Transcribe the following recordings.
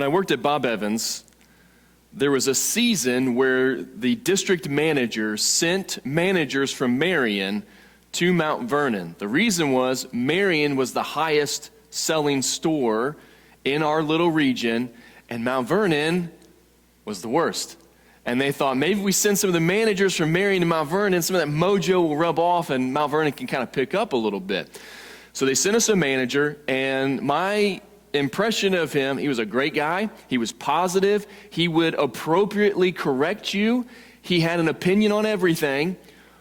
When I worked at Bob Evans, there was a season where the district manager sent managers from Marion to Mount Vernon. The reason was Marion was the highest selling store in our little region, and Mount Vernon was the worst. And they thought, maybe we send some of the managers from Marion to Mount Vernon, some of that mojo will rub off and Mount Vernon can kind of pick up a little bit. So they sent us a manager, and my impression of him, he was a great guy. He was positive. He would appropriately correct you. He had an opinion on everything,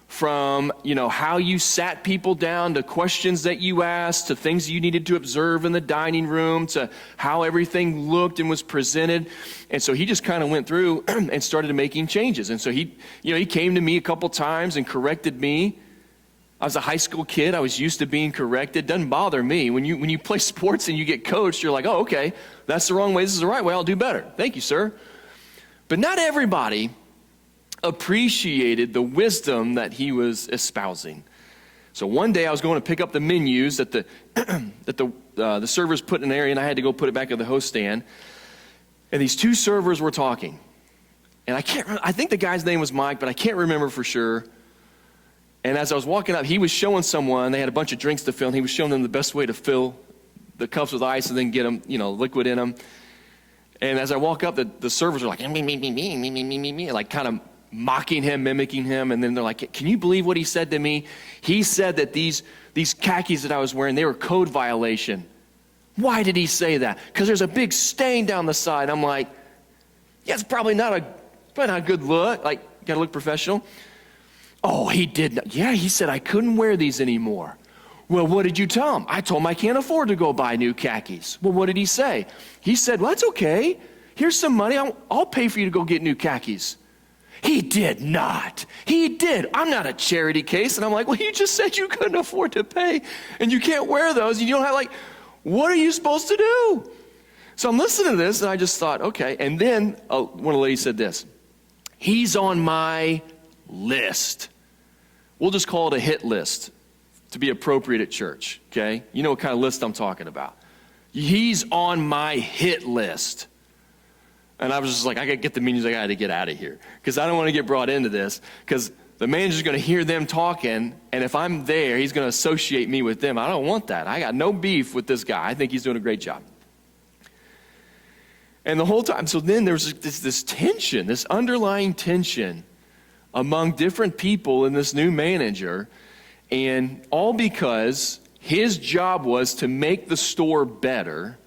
from, how you sat people down, to questions that you asked, to things you needed to observe in the dining room, to how everything looked and was presented. And so he just kind of went through and started making changes. And so he came to me a couple times and corrected me. I was a high school kid. I was used to being corrected. Doesn't bother me. When you play sports and you get coached, you're like, oh, okay, that's the wrong way. This is the right way. I'll do better. Thank you, sir. But not everybody appreciated the wisdom that he was espousing. So one day I was going to pick up the menus that the servers put in an area, and I had to go put it back at the host stand. And these two servers were talking. And I think the guy's name was Mike, but I can't remember for sure. And as I was walking up, he was showing someone, they had a bunch of drinks to fill, and he was showing them the best way to fill the cups with ice and then get them, liquid in them. And as I walk up, the servers are like, me, like kind of mocking him, mimicking him. And then they're like, can you believe what he said to me? He said that these khakis that I was wearing, they were code violation. Why did he say that? Because there's a big stain down the side. I'm like, yeah, it's probably not a good look. Like, got to look professional. Oh, he did not. Yeah, he said I couldn't wear these anymore. Well, what did you tell him? I told him I can't afford to go buy new khakis. Well, what did he say? He said, well, that's okay. Here's some money. I'll pay for you to go get new khakis. He did not. He did. I'm not a charity case. And I'm like, well, you just said you couldn't afford to pay, and you can't wear those. You don't have, what are you supposed to do? So I'm listening to this, and I just thought, okay. And then one of the ladies said this, he's on my list. We'll just call it a hit list to be appropriate at church, okay? You know what kind of list I'm talking about. He's on my hit list. And I was just like, I got to get the menus, I got to get out of here. Because I don't want to get brought into this. Because the manager's going to hear them talking, and if I'm there, he's going to associate me with them. I don't want that. I got no beef with this guy. I think he's doing a great job. And the whole time, so then there was this tension, this underlying tension among different people in this new manager, and all because his job was to make the store better,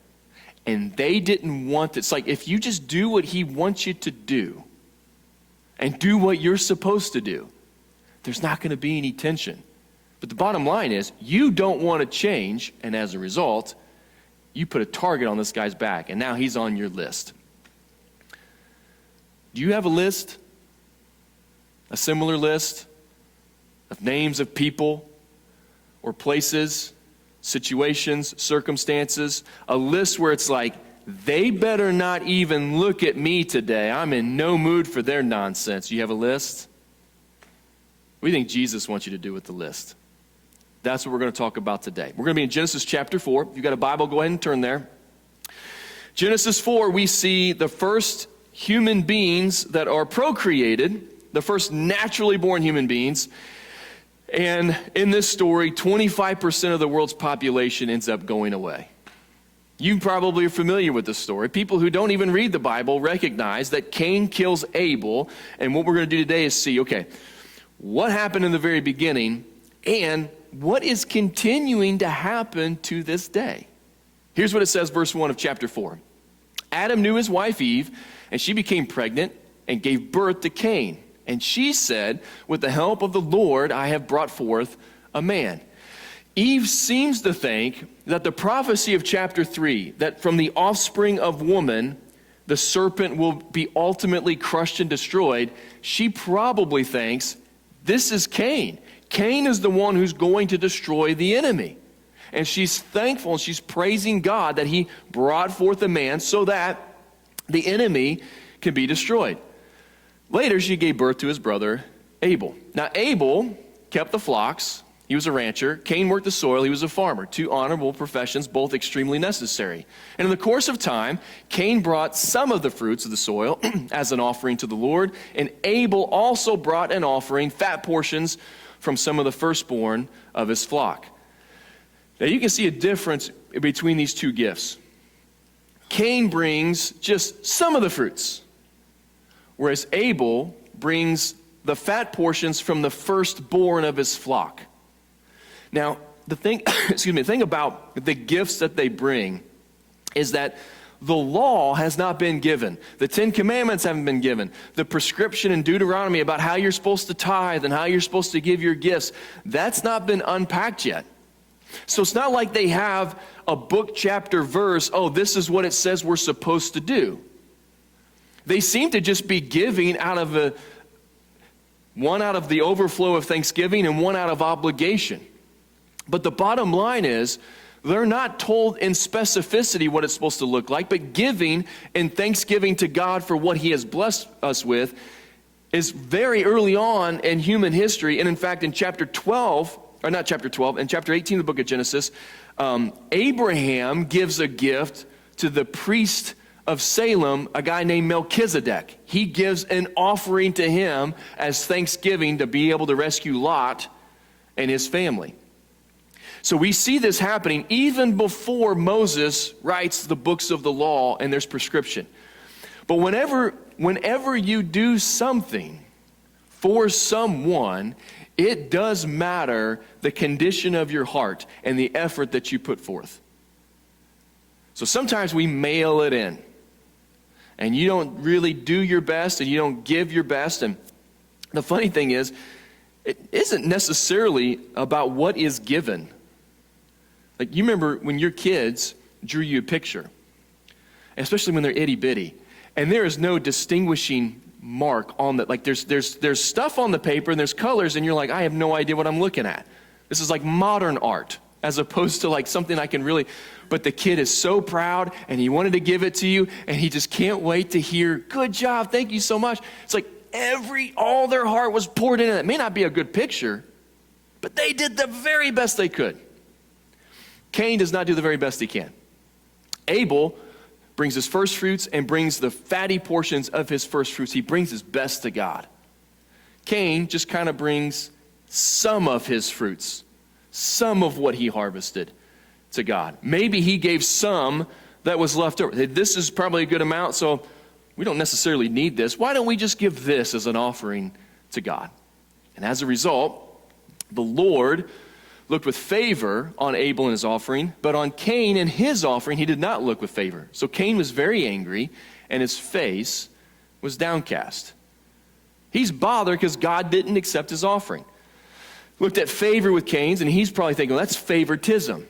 and they didn't want it. It's like, if you just do what he wants you to do and do what you're supposed to do, there's not going to be any tension. But the bottom line is, you don't want to change, and as a result, you put a target on this guy's back, and now he's on your list. Do you have a list? A similar list of names of people or places, situations, circumstances, a list where it's like, they better not even look at me today. I'm in no mood for their nonsense. You have a list? What do you think Jesus wants you to do with the list? That's what we're going to talk about today. We're going to be in Genesis chapter 4. If you've got a Bible, go ahead and turn there. Genesis 4, we see the first human beings that are procreated, the first naturally born human beings. And in this story, 25% of the world's population ends up going away. You probably are familiar with this story. People who don't even read the Bible recognize that Cain kills Abel. And what we're going to do today is see, okay, what happened in the very beginning and what is continuing to happen to this day. Here's what it says, verse 1 of chapter 4. Adam knew his wife Eve, and she became pregnant and gave birth to Cain. And she said, with the help of the Lord, I have brought forth a man. Eve seems to think that the prophecy of chapter 3, that from the offspring of woman, the serpent will be ultimately crushed and destroyed, she probably thinks this is Cain. Cain is the one who's going to destroy the enemy. And she's thankful and she's praising God that he brought forth a man so that the enemy can be destroyed. Later, she gave birth to his brother Abel. Now, Abel kept the flocks He was a rancher. Cain worked the soil. He was a farmer. Two honorable professions, both extremely necessary. And in the course of time, Cain brought some of the fruits of the soil as an offering to the Lord, and Abel also brought an offering, fat portions from some of the firstborn of his flock. Now you can see a difference between these two gifts. Cain brings just some of the fruits, whereas Abel brings the fat portions from the firstborn of his flock. Now, the thing about the gifts that they bring is that the law has not been given. The 10 Commandments haven't been given. The prescription in Deuteronomy about how you're supposed to tithe and how you're supposed to give your gifts, that's not been unpacked yet. So it's not like they have a book, chapter, verse, oh, this is what it says we're supposed to do. They seem to just be giving one out of the overflow of thanksgiving and one out of obligation. But the bottom line is, they're not told in specificity what it's supposed to look like, but giving and thanksgiving to God for what he has blessed us with is very early on in human history. And in fact, in chapter 12, or not chapter 12, in chapter 18 of the book of Genesis, Abraham gives a gift to the priest of Salem, a guy named Melchizedek. He gives an offering to him as thanksgiving to be able to rescue Lot and his family. So we see this happening even before Moses writes the books of the law and there's prescription. But whenever you do something for someone, it does matter the condition of your heart and the effort that you put forth. So sometimes we mail it in, and you don't really do your best, and you don't give your best. And the funny thing is, it isn't necessarily about what is given. Like, you remember when your kids drew you a picture, especially when they're itty bitty, and there is no distinguishing mark on that. Like, there's stuff on the paper and there's colors, and you're like, I have no idea what I'm looking at. This is like modern art, as opposed to like something I can really. But the kid is so proud, and he wanted to give it to you, and he just can't wait to hear, good job, thank you so much. It's like all their heart was poured into it. It may not be a good picture, but they did the very best they could. Cain does not do the very best he can. Abel brings his first fruits and brings the fatty portions of his first fruits. He brings his best to God. Cain just kind of brings some of his fruits, some of what he harvested to God. Maybe he gave some that was left over. This is probably a good amount, so we don't necessarily need this. Why don't we just give this as an offering to God? And as a result, the Lord looked with favor on Abel and his offering, but on Cain and his offering, he did not look with favor. So Cain was very angry, and his face was downcast. He's bothered because God didn't accept his offering. Looked at favor with Cain's, and he's probably thinking, well, that's favoritism.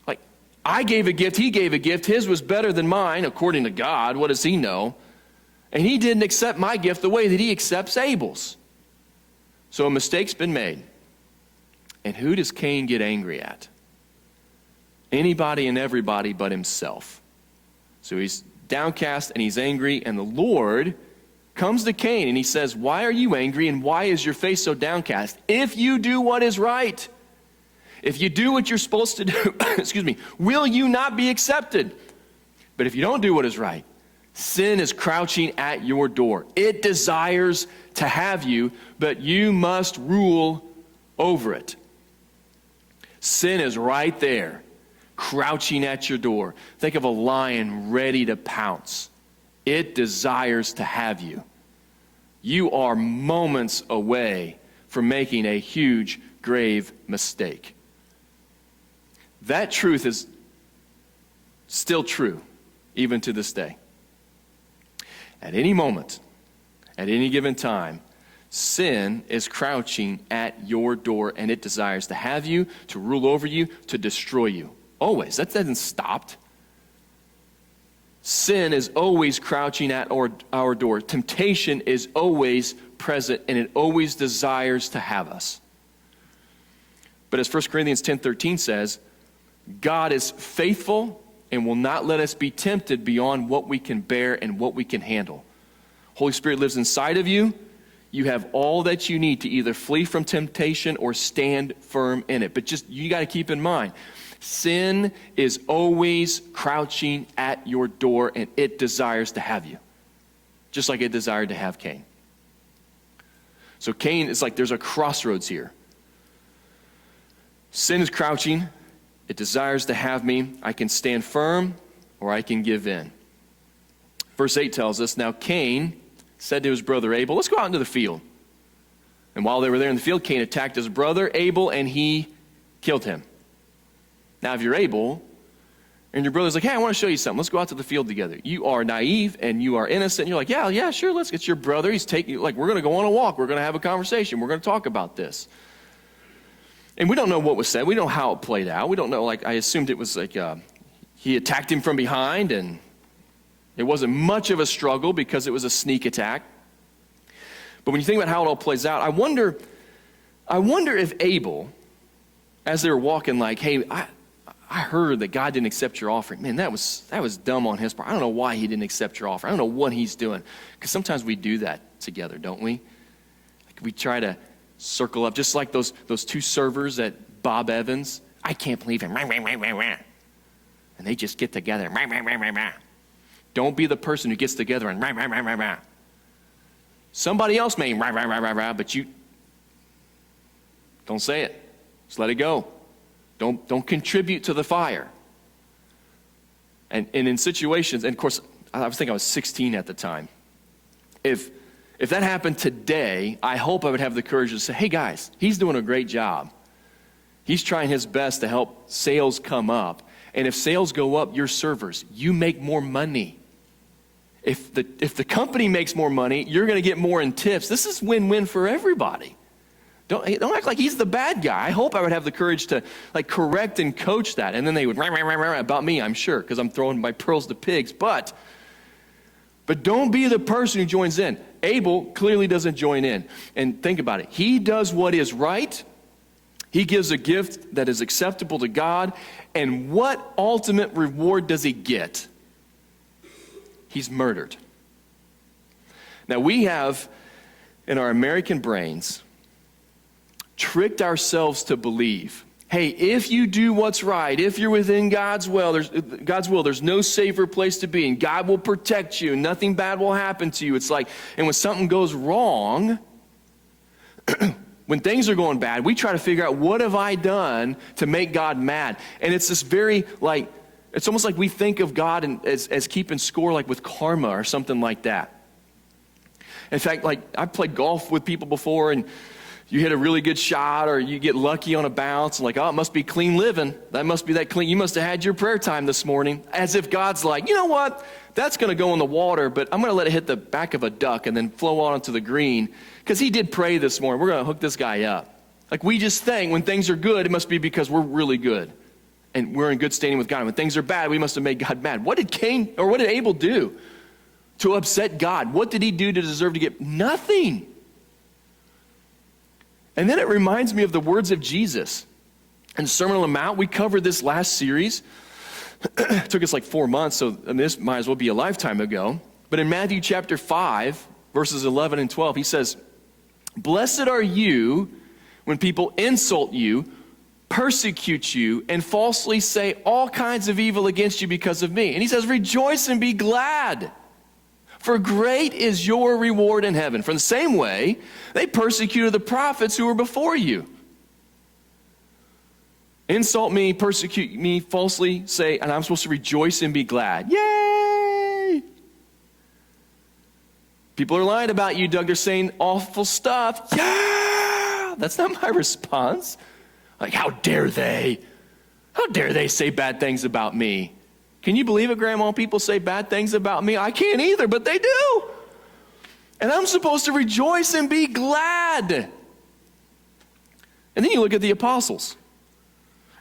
Like, I gave a gift, he gave a gift, his was better than mine, according to God. What does he know? And he didn't accept my gift the way that he accepts Abel's. So a mistake's been made. And who does Cain get angry at? Anybody and everybody but himself. So he's downcast and he's angry, and the Lord comes to Cain and he says, why are you angry and why is your face so downcast? If you do what is right, if you do what you're supposed to do, will you not be accepted? But if you don't do what is right, sin is crouching at your door. It desires to have you, but you must rule over it. Sin is right there, crouching at your door. Think of a lion ready to pounce. It desires to have you. You are moments away from making a huge, grave mistake. That truth is still true, even to this day. At any moment, at any given time, sin is crouching at your door, and it desires to have you, to rule over you, to destroy you. Always. That hasn't stopped. Sin is always crouching at our door. Temptation is always present, and it always desires to have us. But as 1 Corinthians 10:13 says, God is faithful and will not let us be tempted beyond what we can bear and what we can handle. Holy Spirit lives inside of you. you have all that you need to either flee from temptation or stand firm in it. But just, you got to keep in mind, sin is always crouching at your door, and it desires to have you, just like it desired to have Cain. So Cain is like, there's a crossroads here. Sin is crouching. It desires to have me. I can stand firm or I can give in. Verse 8 tells us, now Cain said to his brother Abel, let's go out into the field. And while they were there in the field, Cain attacked his brother Abel and he killed him. Now if you're Abel and your brother's like, hey, I want to show you something. Let's go out to the field together. You are naive and you are innocent. And you're like, yeah, sure, let's get your brother. He's taking you, like, we're going to go on a walk. We're going to have a conversation. We're going to talk about this. And we don't know what was said. We don't know how it played out. We don't know, like, I assumed it was like he attacked him from behind, and it wasn't much of a struggle because it was a sneak attack. But when you think about how it all plays out, I wonder if Abel, as they were walking, like, hey, I heard that God didn't accept your offering. Man, that was dumb on his part. I don't know why he didn't accept your offering. I don't know what he's doing. Because sometimes we do that together, don't we? Like, we try to circle up, just like those two servers at Bob Evans. I can't believe him. And they just get together. Don't be the person who gets together and somebody else may but you don't say it. Just let it go. Don't contribute to the fire. And in situations, and of course, I was 16 at the time. If that happened today, I hope I would have the courage to say, hey guys, he's doing a great job. He's trying his best to help sales come up. And if sales go up, you're servers. You make more money. If the company makes more money, you're going to get more in tips. This is win-win for everybody. Don't act like he's the bad guy. I hope I would have the courage to like correct and coach that. And then they would about me, I'm sure, because I'm throwing my pearls to pigs. But don't be the person who joins in. Abel clearly doesn't join in. And think about it. He does what is right. He gives a gift that is acceptable to God. And what ultimate reward does he get? He's murdered. Now we have, in our American brains, tricked ourselves to believe, hey, if you do what's right, if you're within God's will, there's no safer place to be, and God will protect you, and nothing bad will happen to you. It's like, and when something goes wrong, when things are going bad, we try to figure out, what have I done to make God mad? And it's this very, like, it's almost like we think of God as keeping score, like with karma or something like that. In fact, like, I've played golf with people before, and you hit a really good shot or you get lucky on a bounce, and like, oh, it must be clean living. That must be that clean. You must have had your prayer time this morning. As if God's like, you know what? That's going to go in the water, but I'm going to let it hit the back of a duck and then flow on onto the green because he did pray this morning. We're going to hook this guy up. Like, we just think when things are good, it must be because we're really good and we're in good standing with God. And when things are bad, we must have made God mad. What did Abel do to upset God? What did he do to deserve to get? Nothing. And then it reminds me of the words of Jesus. In the Sermon on the Mount, we covered this last series. It took us like 4 months, so this might as well be a lifetime ago. But in Matthew chapter 5, verses 11 and 12, he says, blessed are you when people insult you, persecute you, and falsely say all kinds of evil against you because of me. And he says, rejoice and be glad. For great is your reward in heaven. For in the same way, they persecuted the prophets who were before you. Insult me, persecute me, falsely say, and I'm supposed to rejoice and be glad. Yay! People are lying about you, Doug. They're saying awful stuff. Yeah! That's not my response. Like, how dare they? How dare they say bad things about me? Can you believe it, Grandma? People say bad things about me. I can't either, but they do. And I'm supposed to rejoice and be glad. And then you look at the apostles.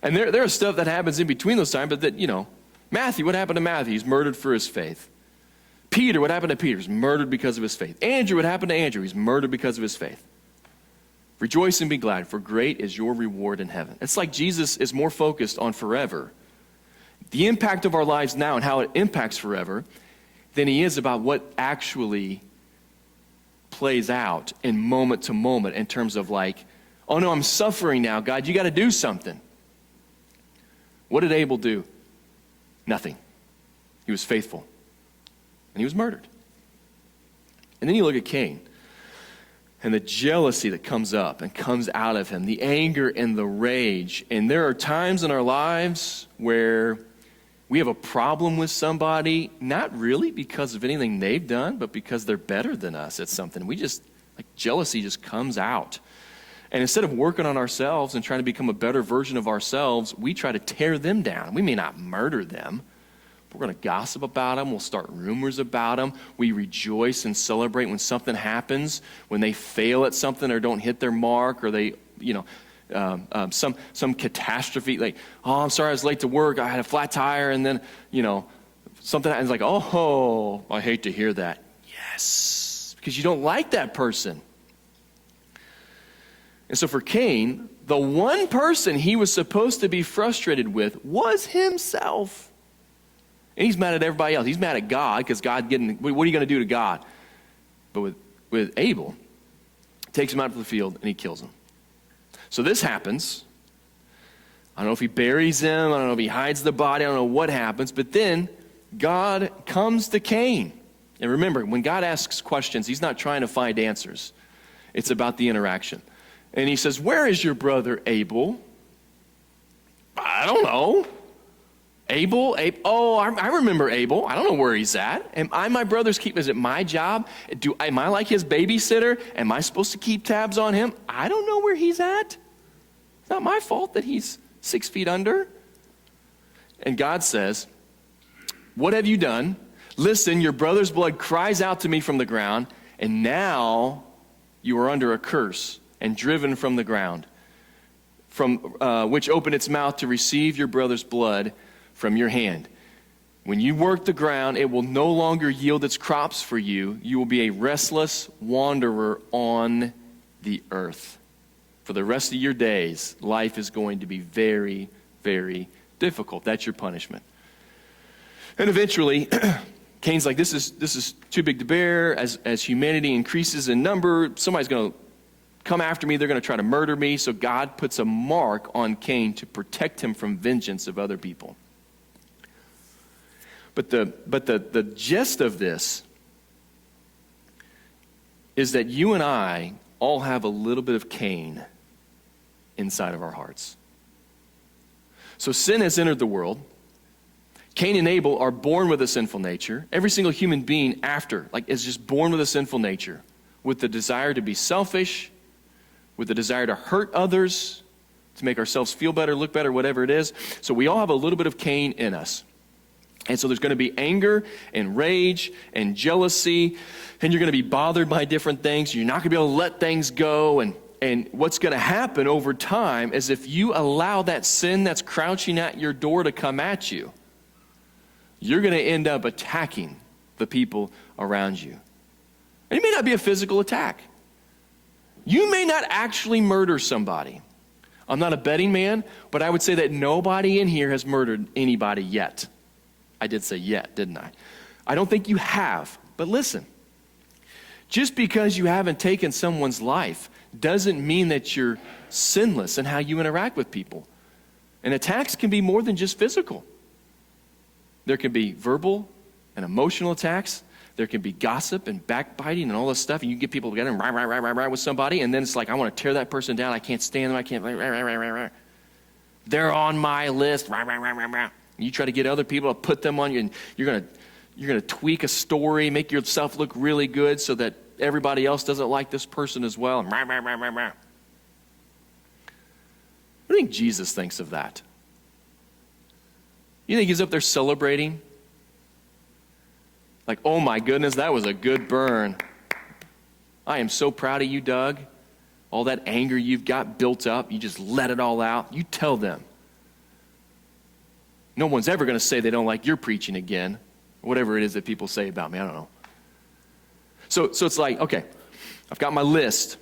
And there is stuff that happens in between those times, but that, Matthew, what happened to Matthew? He's murdered for his faith. Peter, what happened to Peter? He's murdered because of his faith. Andrew, what happened to Andrew? He's murdered because of his faith. Rejoice and be glad, for great is your reward in heaven. It's like Jesus is more focused on forever, the impact of our lives now and how it impacts forever, than he is about what actually plays out in moment to moment in terms of like, oh no, I'm suffering now. God, you got to do something. What did Abel do? Nothing. He was faithful. And he was murdered. And then you look at Cain and the jealousy that comes up and comes out of him, the anger and the rage. And there are times in our lives where we have a problem with somebody, not really because of anything they've done, but because they're better than us at something. We just, like, jealousy just comes out. And instead of working on ourselves and trying to become a better version of ourselves, we try to tear them down. We may not murder them. We're going to gossip about them. We'll start rumors about them. We rejoice and celebrate when something happens, when they fail at something or don't hit their mark, or they, some catastrophe. Like, oh, I'm sorry I was late to work. I had a flat tire, and then, something happens. Like, oh, I hate to hear that. Yes, because you don't like that person. And so for Cain, the one person he was supposed to be frustrated with was himself. And he's mad at everybody else. He's mad at God because what are you going to do to God? But with Abel, takes him out to the field and he kills him. So this happens. I don't know if he buries him. I don't know if he hides the body. I don't know what happens. But then God comes to Cain. And remember, when God asks questions, he's not trying to find answers. It's about the interaction. And he says, where is your brother Abel? I don't know. Abel? Oh, I remember Abel. I don't know where he's at. Am I my brother's keeper? Is it my job? Am I like his babysitter? Am I supposed to keep tabs on him? I don't know where he's at. It's not my fault that he's 6 feet under. And God says, what have you done? Listen, your brother's blood cries out to me from the ground, and now you are under a curse and driven from the ground, from which opened its mouth to receive your brother's blood from your hand. When you work the ground, it will no longer yield its crops for you. You will be a restless wanderer on the earth. For the rest of your days, life is going to be very, very difficult. That's your punishment. And eventually, Cain's like, this is too big to bear. As humanity increases in number, somebody's going to come after me. They're going to try to murder me. So God puts a mark on Cain to protect him from vengeance of other people. But the gist of this is that you and I all have a little bit of Cain inside of our hearts. So sin has entered the world. Cain and Abel are born with a sinful nature. Every single human being is just born with a sinful nature, with the desire to be selfish, with the desire to hurt others, to make ourselves feel better, look better, whatever it is. So we all have a little bit of Cain in us. And so there's going to be anger and rage and jealousy, and you're going to be bothered by different things. You're not going to be able to let things go. And what's going to happen over time is if you allow that sin that's crouching at your door to come at you, you're going to end up attacking the people around you. And it may not be a physical attack. You may not actually murder somebody. I'm not a betting man, but I would say that nobody in here has murdered anybody yet. I did say yet, didn't I? I don't think you have. But listen, just because you haven't taken someone's life doesn't mean that you're sinless in how you interact with people. And attacks can be more than just physical. There can be verbal and emotional attacks. There can be gossip and backbiting and all this stuff. And you get people together and rah with somebody, and then it's like, I want to tear that person down. I can't stand them. I can't. They're on my list. You try to get other people to put them on you, and you're gonna tweak a story, make yourself look really good so that everybody else doesn't like this person as well. What do you think Jesus thinks of that? You think he's up there celebrating? Like, oh my goodness, that was a good burn. I am so proud of you, Doug. All that anger you've got built up, you just let it all out. You tell them. No one's ever going to say they don't like your preaching again. Whatever it is that people say about me, I don't know. So it's like, okay, I've got my list.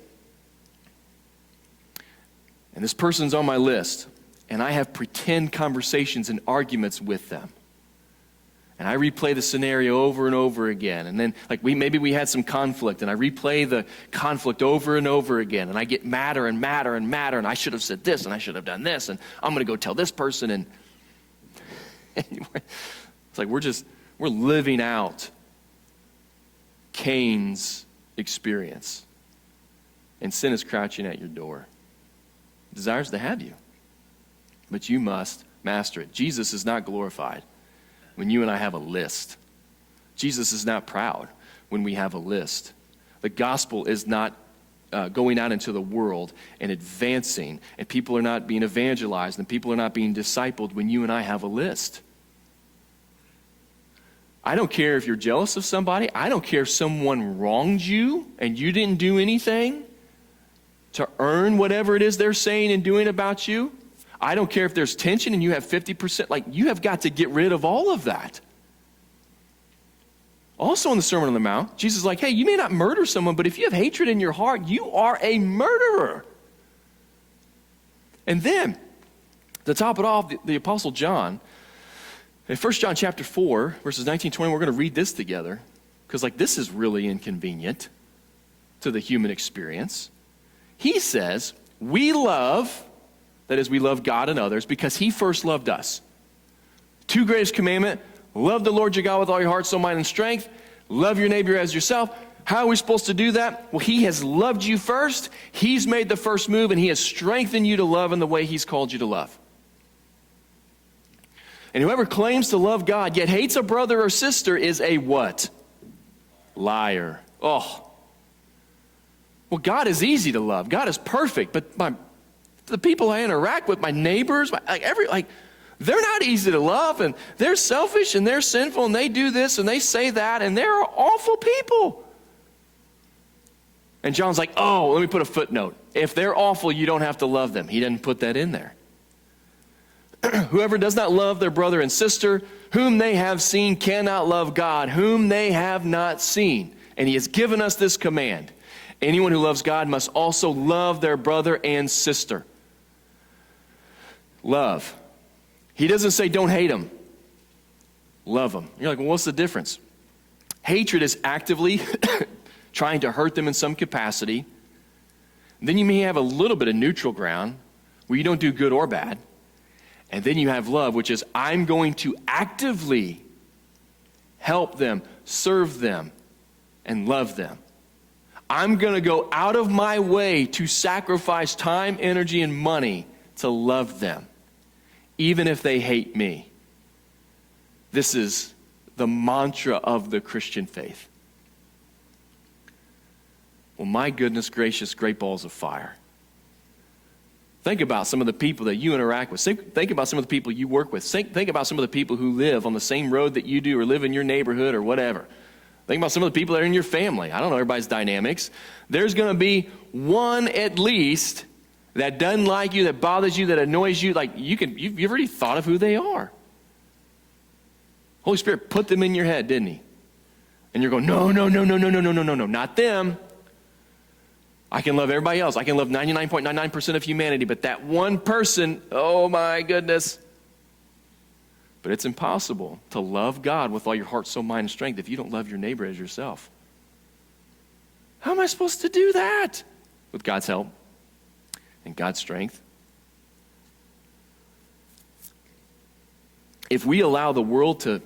And this person's on my list. And I have pretend conversations and arguments with them. And I replay the scenario over and over again. And then maybe we had some conflict, and I replay the conflict over and over again. And I get madder and madder and madder, and I should have said this, and I should have done this, and I'm going to go tell this person. And anyway, it's like we're living out Cain's experience. And sin is crouching at your door. It desires to have you. But you must master it. Jesus is not glorified when you and I have a list. Jesus is not proud when we have a list. The gospel is not going out into the world and advancing, and people are not being evangelized, and people are not being discipled when you and I have a list. I don't care if you're jealous of somebody. I don't care if someone wronged you and you didn't do anything to earn whatever it is they're saying and doing about you. I don't care if there's tension and you have 50%. You have got to get rid of all of that. Also in the Sermon on the Mount, Jesus is like, hey, you may not murder someone, but if you have hatred in your heart, you are a murderer. And then, to top it off, the Apostle John, in 1 John chapter 4, verses 19-20, we're going to read this together, because this is really inconvenient to the human experience. He says, we love, that is, we love God and others, because he first loved us. 2 greatest commandment, love the Lord your God with all your heart, soul, mind, and strength. Love your neighbor as yourself. How are we supposed to do that? Well, he has loved you first. He's made the first move, and he has strengthened you to love in the way he's called you to love. And whoever claims to love God yet hates a brother or sister is a what? Liar. Oh. Well, God is easy to love. God is perfect. But the people I interact with, my neighbors, they're not easy to love, and they're selfish, and they're sinful, and they do this, and they say that, and they're awful people. And John's like, oh, let me put a footnote. If they're awful, you don't have to love them. He didn't put that in there. Whoever does not love their brother and sister, whom they have seen, cannot love God, whom they have not seen. And he has given us this command. Anyone who loves God must also love their brother and sister. Love. He doesn't say don't hate them. Love them. You're like, well, what's the difference? Hatred is actively trying to hurt them in some capacity. Then you may have a little bit of neutral ground where you don't do good or bad. And then you have love, which is I'm going to actively help them, serve them, and love them. I'm going to go out of my way to sacrifice time, energy, and money to love them, even if they hate me. This is the mantra of the Christian faith. Well, my goodness gracious, great balls of fire. Think about some of the people that you interact with. Think about some of the people you work with. Think about some of the people who live on the same road that you do or live in your neighborhood or whatever. Think about some of the people that are in your family. I don't know everybody's dynamics. There's going to be one at least that doesn't like you, that bothers you, that annoys you. You've already thought of who they are. Holy Spirit put them in your head, didn't he? And you're going, no, not them. I can love everybody else. I can love 99.99% of humanity, but that one person, oh my goodness. But it's impossible to love God with all your heart, soul, mind, and strength if you don't love your neighbor as yourself. How am I supposed to do that? With God's help and God's strength. If we allow the world to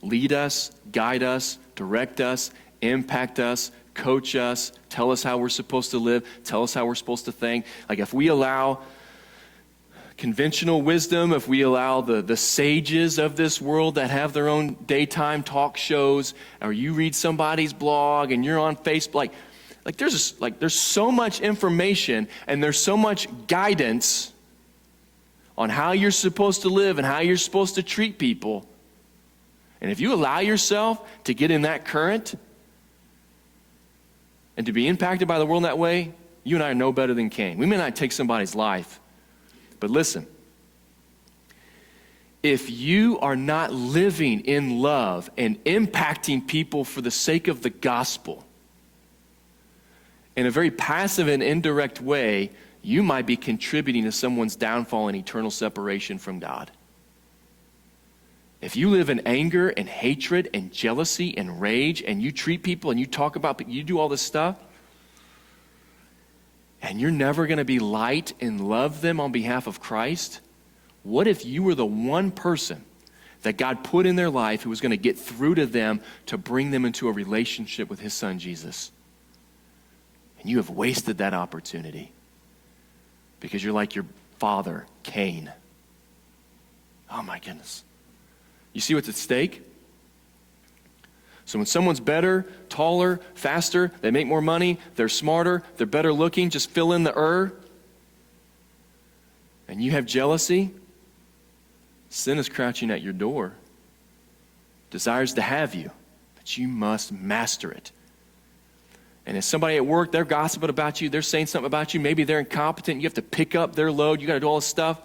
lead us, guide us, direct us, impact us, coach us, tell us how we're supposed to live, tell us how we're supposed to think. If we allow conventional wisdom, if we allow the sages of this world that have their own daytime talk shows, or you read somebody's blog and you're on Facebook, there's so much information and there's so much guidance on how you're supposed to live and how you're supposed to treat people. And if you allow yourself to get in that current and to be impacted by the world in that way, you and I are no better than Cain. We may not take somebody's life, but listen, if you are not living in love and impacting people for the sake of the gospel in a very passive and indirect way, you might be contributing to someone's downfall and eternal separation from God. If you live in anger and hatred and jealousy and rage, and you treat people and you talk about people, you do all this stuff, and you're never going to be light and love them on behalf of Christ, what if you were the one person that God put in their life who was going to get through to them to bring them into a relationship with his son Jesus? And you have wasted that opportunity because you're like your father, Cain. Oh my goodness. You see what's at stake? So when someone's better, taller, faster, they make more money, they're smarter, they're better looking, just fill in the and you have jealousy, sin is crouching at your door, desires to have you, but you must master it. And if somebody at work, they're gossiping about you, they're saying something about you, maybe they're incompetent, you have to pick up their load, you got to do all this stuff.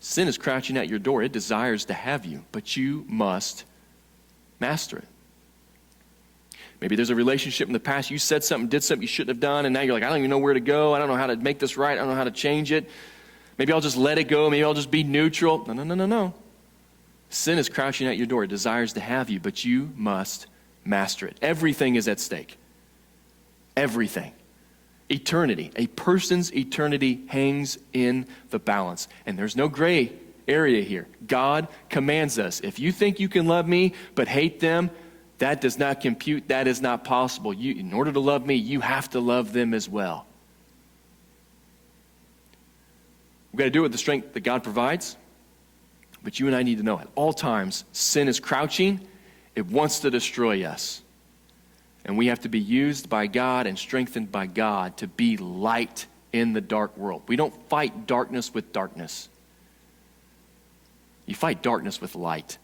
Sin is crouching at your door. It desires to have you, but you must master it. Maybe there's a relationship in the past, you said something, did something you shouldn't have done, and now you're like, I don't even know where to go, I don't know how to make this right, I don't know how to change it. Maybe I'll just let it go, maybe I'll just be neutral. No. Sin is crouching at your door. It desires to have you, but you must master it. Everything is at stake. Everything. Eternity. A person's eternity hangs in the balance. And there's no gray area here. God commands us. If you think you can love me but hate them, that does not compute. That is not possible. In order to love me, you have to love them as well. We've got to do it with the strength that God provides. But you and I need to know at all times, sin is crouching. It wants to destroy us. And we have to be used by God and strengthened by God to be light in the dark world. We don't fight darkness with darkness. You fight darkness with light.